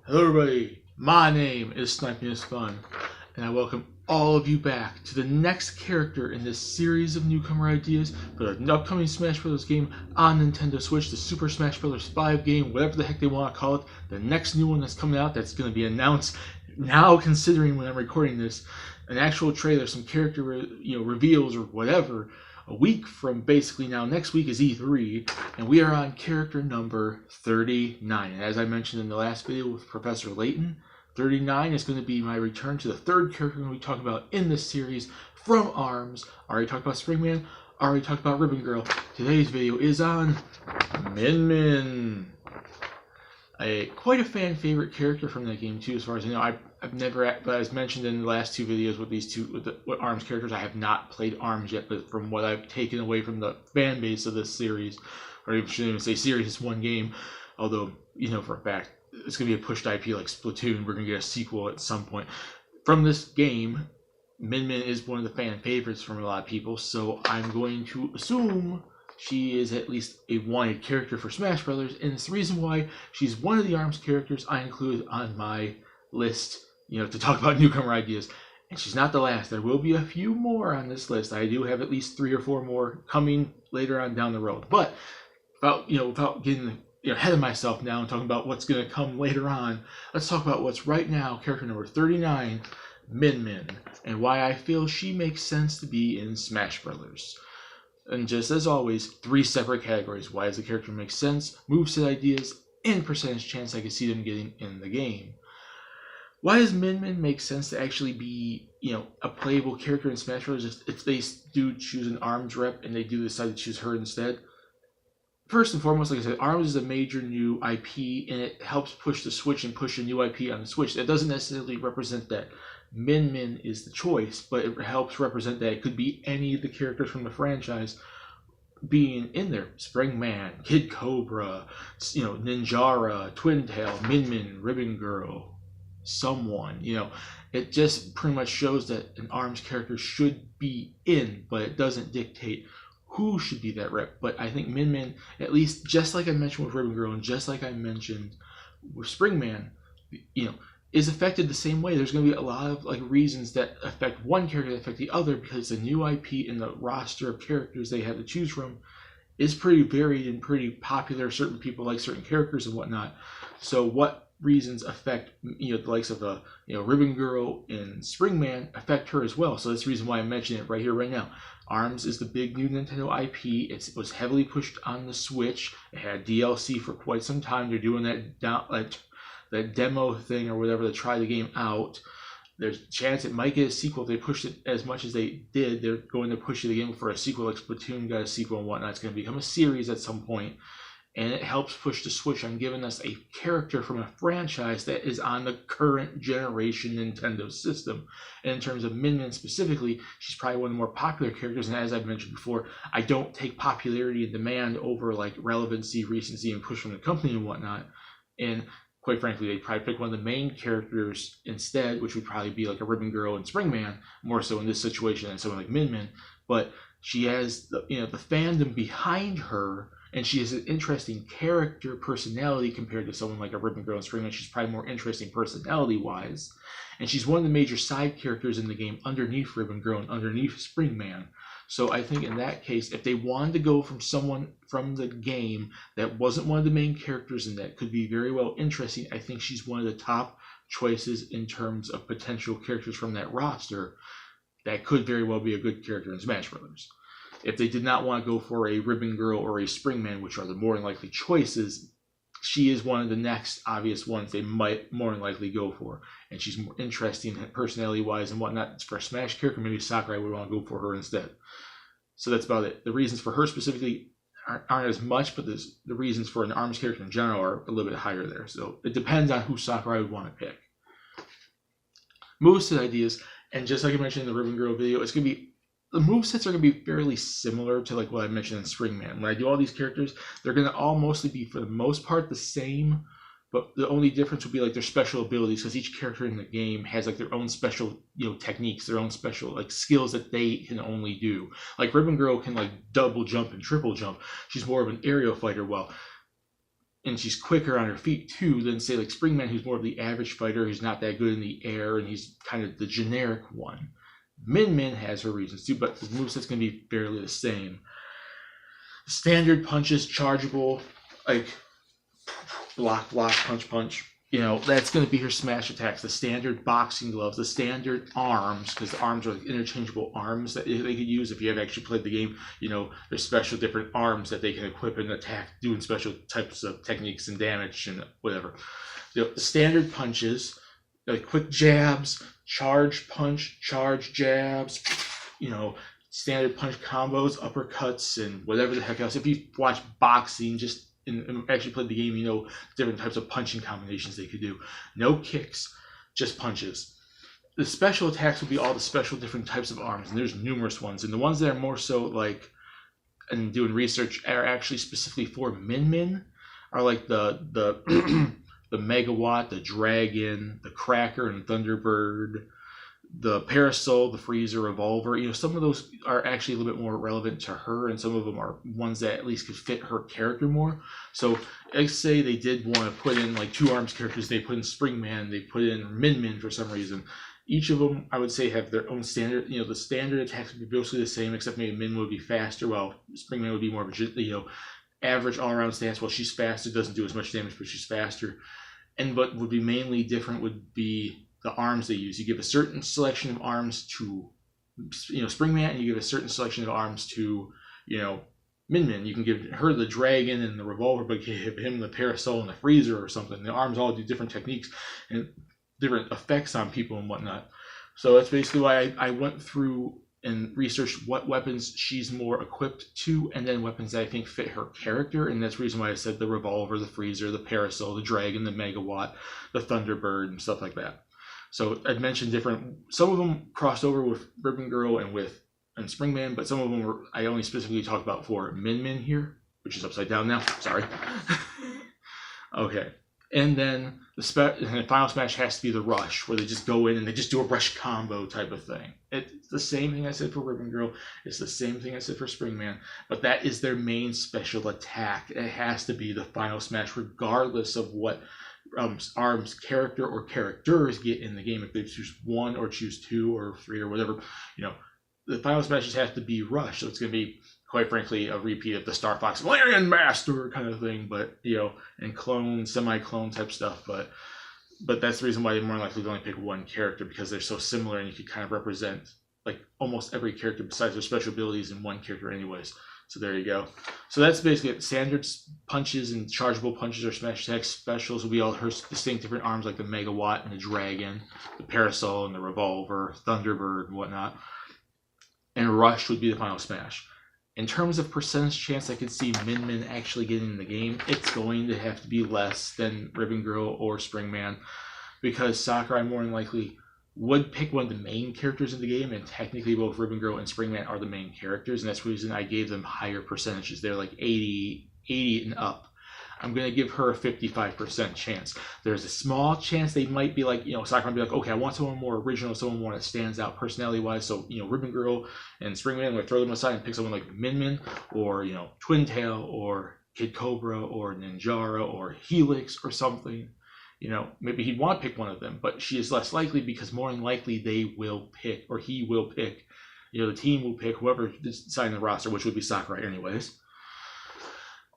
Hello everybody, my name is Sniping is Fun, and I welcome all of you back to the next character in this series of newcomer ideas for the upcoming Smash Bros. Game on Nintendo Switch, the Super Smash Bros. 5 game, whatever the heck they want to call it, the next new one that's coming out that's going to be announced now, considering when I'm recording this, an actual trailer, some character reveals or whatever, a week from basically now. Next week is E3, and we are on character number 39. And as I mentioned in the last video with Professor Layton, 39 is going to be my return to the third character we're going to be talking about in this series from ARMS. Already talked about Springman, already talked about Ribbon Girl. Today's video is on Min Min. Quite a fan favorite character from that game too, as far as I know. I've never, but as mentioned in the last two videos with these two, with ARMS characters, I have not played ARMS yet, but from what I've taken away from the fan base of this series, or I shouldn't even say series, it's one game, although, for a fact, it's going to be a pushed IP like Splatoon. We're going to get a sequel at some point. From this game, Min Min is one of the fan favorites from a lot of people, so I'm going to assume she is at least a wanted character for Smash Brothers, and it's the reason why she's one of the ARMS characters I include on my list, to talk about newcomer ideas. And she's not the last. There will be a few more on this list. I do have at least 3 or 4 more coming later on down the road. But without getting ahead of myself now and talking about what's going to come later on, let's talk about what's right now, character number 39, Min Min, and why I feel she makes sense to be in Smash Brothers. And just as always, 3 separate categories. Why does the character make sense, moveset ideas, and percentage chance I can see them getting in the game. Why does Min Min make sense to actually be, a playable character in Smash Bros. Just if they do choose an ARMS rep and they do decide to choose her instead? First and foremost, like I said, ARMS is a major new IP, and it helps push the Switch and push a new IP on the Switch. That doesn't necessarily represent that Min Min is the choice, but it helps represent that it could be any of the characters from the franchise being in there. Springman, Kid Cobra, Ninjara, Twin Tail, Min Min, Ribbon Girl, someone. It just pretty much shows that an ARMS character should be in, but it doesn't dictate who should be that rep. But I think Min Min, at least just like I mentioned with Ribbon Girl and just like I mentioned with Springman, is affected the same way. There's going to be a lot of reasons that affect one character that affect the other, because the new IP and the roster of characters they have to choose from is pretty varied and pretty popular. Certain people like certain characters and whatnot. So what reasons affect the likes of Ribbon Girl and Springman affect her as well. So that's the reason why I'm mentioning it right here, right now. ARMS is the big new Nintendo IP. It was heavily pushed on the Switch. It had DLC for quite some time. They're doing that demo thing or whatever to try the game out. There's a chance it might get a sequel if they pushed it as much as they did. They're going to push it again for a sequel, like Splatoon got a sequel and whatnot. It's going to become a series at some point. And it helps push the Switch on giving us a character from a franchise that is on the current generation Nintendo system. And in terms of Min Min specifically, she's probably one of the more popular characters. And as I've mentioned before, I don't take popularity and demand over relevancy, recency, and push from the company and whatnot. And quite frankly, they'd probably pick one of the main characters instead, which would probably be like a Ribbon Girl and Springman, more so in this situation than someone like Min Min. But she has the fandom behind her, and she has an interesting character personality compared to someone like a Ribbon Girl and Springman. She's probably more interesting personality-wise. And she's one of the major side characters in the game underneath Ribbon Girl and underneath Springman. So I think in that case, if they wanted to go from someone from the game that wasn't one of the main characters and that could be very well interesting, I think she's one of the top choices in terms of potential characters from that roster that could very well be a good character in Smash Brothers. If they did not want to go for a Ribbon Girl or a Springman, which are the more than likely choices, she is one of the next obvious ones they might more than likely go for. And she's more interesting personality-wise and whatnot. For a Smash character, maybe Sakurai would want to go for her instead. So that's about it. The reasons for her specifically aren't as much, but the reasons for an ARMS character in general are a little bit higher there. So it depends on who Sakurai would want to pick. Moveset ideas, and just like I mentioned in the Ribbon Girl video, it's going to be, the movesets are going to be fairly similar to what I mentioned in Springman. When I do all these characters, they're going to all mostly be, for the most part, the same, but the only difference will be their special abilities, because each character in the game has their own special techniques, their own special skills that they can only do. Like Ribbon Girl can double jump and triple jump. She's more of an aerial fighter, while and she's quicker on her feet too than say like Springman, who's more of the average fighter, who's not that good in the air, and he's kind of the generic one. Min Min has her reasons too, but the moveset's going to be fairly the same. Standard punches, chargeable, like block, punch. That's going to be her smash attacks. The standard boxing gloves, the standard arms, because the arms are like interchangeable arms that they could use if you have actually played the game. There's special different arms that they can equip and attack, doing special types of techniques and damage and whatever. The standard punches, like quick jabs, charge punch, charge jabs, standard punch combos, uppercuts, and whatever the heck else. If you watch boxing, and actually played the game, different types of punching combinations they could do. No kicks, just punches. The special attacks will be all the special different types of arms, and there's numerous ones. And the ones that are more so like, and doing research, are actually specifically for Min Min, are like the the Megawatt, the Dragon, the Cracker and Thunderbird, the Parasol, the Freezer, Revolver. Some of those are actually a little bit more relevant to her, and some of them are ones that at least could fit her character more. So let's say they did want to put in like two arms characters. They put in Springman, they put in Min Min for some reason. Each of them, I would say, have their own standard. The standard attacks would be basically the same, except maybe Min would be faster, while Springman would be more of a average all-around stance. While she's faster, doesn't do as much damage, but she's faster. And what would be mainly different would be the arms they use. You give a certain selection of arms to, Springman, and you give a certain selection of arms to, Min Min. You can give her the Dragon and the Revolver, but give him the Parasol and the Freezer or something. The arms all do different techniques and different effects on people and whatnot. So that's basically why I went through and researched what weapons she's more equipped to, and then weapons that I think fit her character. And that's the reason why I said the Revolver, the Freezer, the Parasol, the Dragon, the Megawatt, the Thunderbird, and stuff like that. So I'd mentioned some of them crossed over with Ribbon Girl and Springman, but some of them I only specifically talked about for Min Min here, which is upside down now. Sorry. Okay. And then the final smash has to be the rush, where they just go in and they just do a rush combo type of thing. It's the same thing I said for Ribbon Girl. It's the same thing I said for Springman. But that is their main special attack. It has to be the final smash, regardless of what arms character or characters get in the game. If they choose one or choose two or three or whatever, the final smashes have to be rush. So it's going to be, quite frankly, a repeat of the Star Fox Land Master kind of thing, but and clone, semi-clone type stuff. But that's the reason why you're more likely to only pick one character, because they're so similar, and you could kind of represent like almost every character besides their special abilities in one character, anyways. So there you go. So that's basically it. Standard punches and chargeable punches or smash attacks. Specials will be all her distinct different arms, like the Megawatt and the Dragon, the Parasol and the Revolver, Thunderbird and whatnot. And rush would be the final smash. In terms of percentage chance I could see Min Min actually getting in the game, it's going to have to be less than Ribbon Girl or Springman, because Sakurai more than likely would pick one of the main characters in the game, and technically both Ribbon Girl and Springman are the main characters, and that's the reason I gave them higher percentages. They're like 80 and up. I'm going to give her a 55% chance. There's a small chance they might be like, Sakurai might be like, okay, I want someone more original, someone more that stands out personality-wise. So, Ribbon Girl and Springman, I'm going to throw them aside and pick someone like Min Min, or, Twin Tail, or Kid Cobra, or Ninjara, or Helix, or something. Maybe he'd want to pick one of them, but she is less likely, because more than likely they will pick, or he will pick, the team will pick whoever deciding the roster, which would be Sakurai anyways,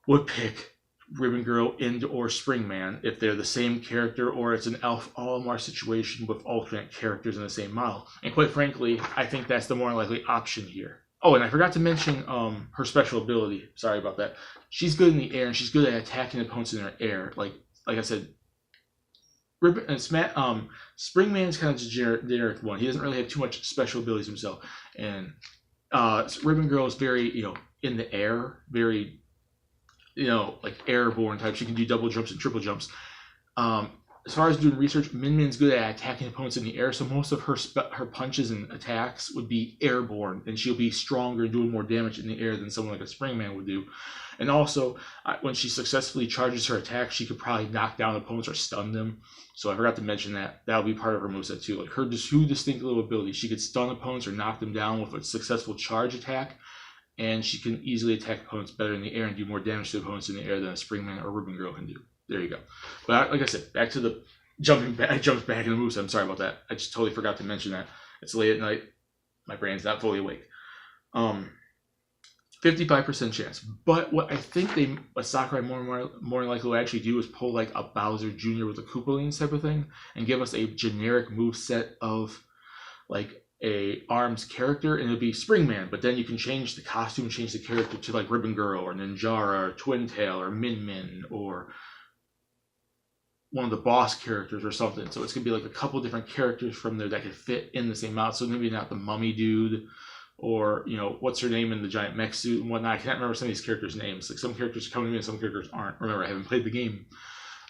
would pick Ribbon Girl and or Springman if they're the same character, or it's an Elf Olimar situation with alternate characters in the same model. And quite frankly, I think that's the more likely option here. Oh, and I forgot to mention her special ability. Sorry about that. She's good in the air, and she's good at attacking opponents in the air. Like I said, Springman's kind of a generic one. He doesn't really have too much special abilities himself. And Ribbon Girl is very, in the air, very, like airborne type. She can do double jumps and triple jumps. As far as doing research, Min Min's good at attacking opponents in the air, so most of her punches and attacks would be airborne, and she'll be stronger and doing more damage in the air than someone like a Springman would do. And also, when she successfully charges her attack, she could probably knock down opponents or stun them. So I forgot to mention that. That would be part of her moveset too. Like her two distinct little abilities. She could stun opponents or knock them down with a successful charge attack, and she can easily attack opponents better in the air and do more damage to opponents in the air than a Springman or Ribbon Girl can do. There you go. But like I said, back to the jumping back. I jumped back in the moves. I'm sorry about that. I just totally forgot to mention that. It's late at night. My brain's not fully awake. 55% chance. But what I think what Sakurai more likely will actually do is pull like a Bowser Jr. with a Koopalings type of thing and give us a generic move set of like a ARMS character, and it'll be Springman, but then you can change the costume, change the character to like Ribbon Girl or Ninjara or Twin Tail or Min Min or one of the boss characters or something. So it's gonna be like a couple different characters from there that could fit in the same outfit. So maybe not the mummy dude or, you know, what's her name in the giant mech suit and whatnot. I can't remember some of these characters' names. Like some characters come to me and some characters aren't. Remember, I haven't played the game.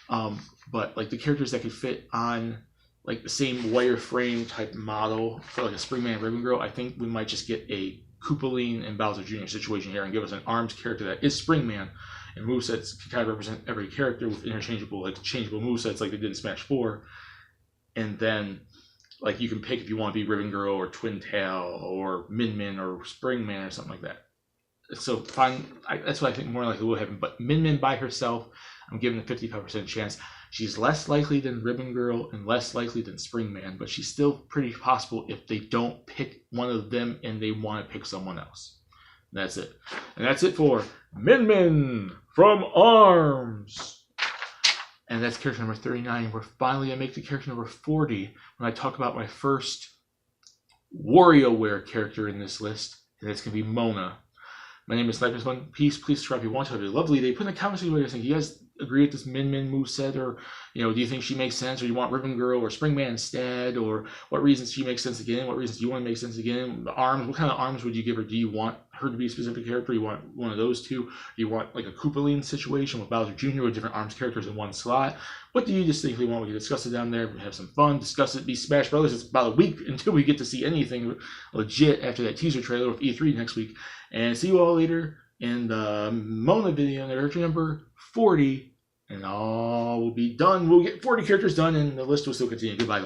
But like the characters that could fit on like the same wireframe type model for like a Springman and Ribbon Girl, I think we might just get a Koopaline and Bowser Jr. situation here and give us an ARMS character that is Springman, and movesets can kind of represent every character with interchangeable, like changeable movesets like they did in Smash 4. And then like you can pick if you want to be Ribbon Girl or Twin Tail or Min Min or Springman or something like that. So fine, that's what I think more likely will happen. But Min Min by herself, I'm giving a 55% chance. She's less likely than Ribbon Girl and less likely than Springman, but she's still pretty possible if they don't pick one of them and they want to pick someone else. That's it. And that's it for Min Min from ARMS. And that's character number 39. We're finally going to make the character number 40 when I talk about my first WarioWare character in this list, and that's going to be Mona. My name is Sniper's One. Please subscribe if you want to. Have a lovely day. Put in the comments what you think. You guys agree with this Min Min moveset, or you know, do you think she makes sense, or you want Ribbon Girl or Springman instead, or what reasons she makes sense again? What reasons do you want to make sense again? The ARMS. What kind of ARMS would you give her? Do you want her to be a specific character? You want one of those two? Do you want like a Koopaline situation with Bowser Jr. with different ARMS characters in one slot? What do you distinctly want? We can discuss it down there. We have some fun. Discuss it. Be Smash Brothers. It's about a week until we get to see anything legit after that teaser trailer with E3 next week. And see you all later in the Mona video, character number 40. And all will be done. We'll get 40 characters done, and the list will still continue. Goodbye.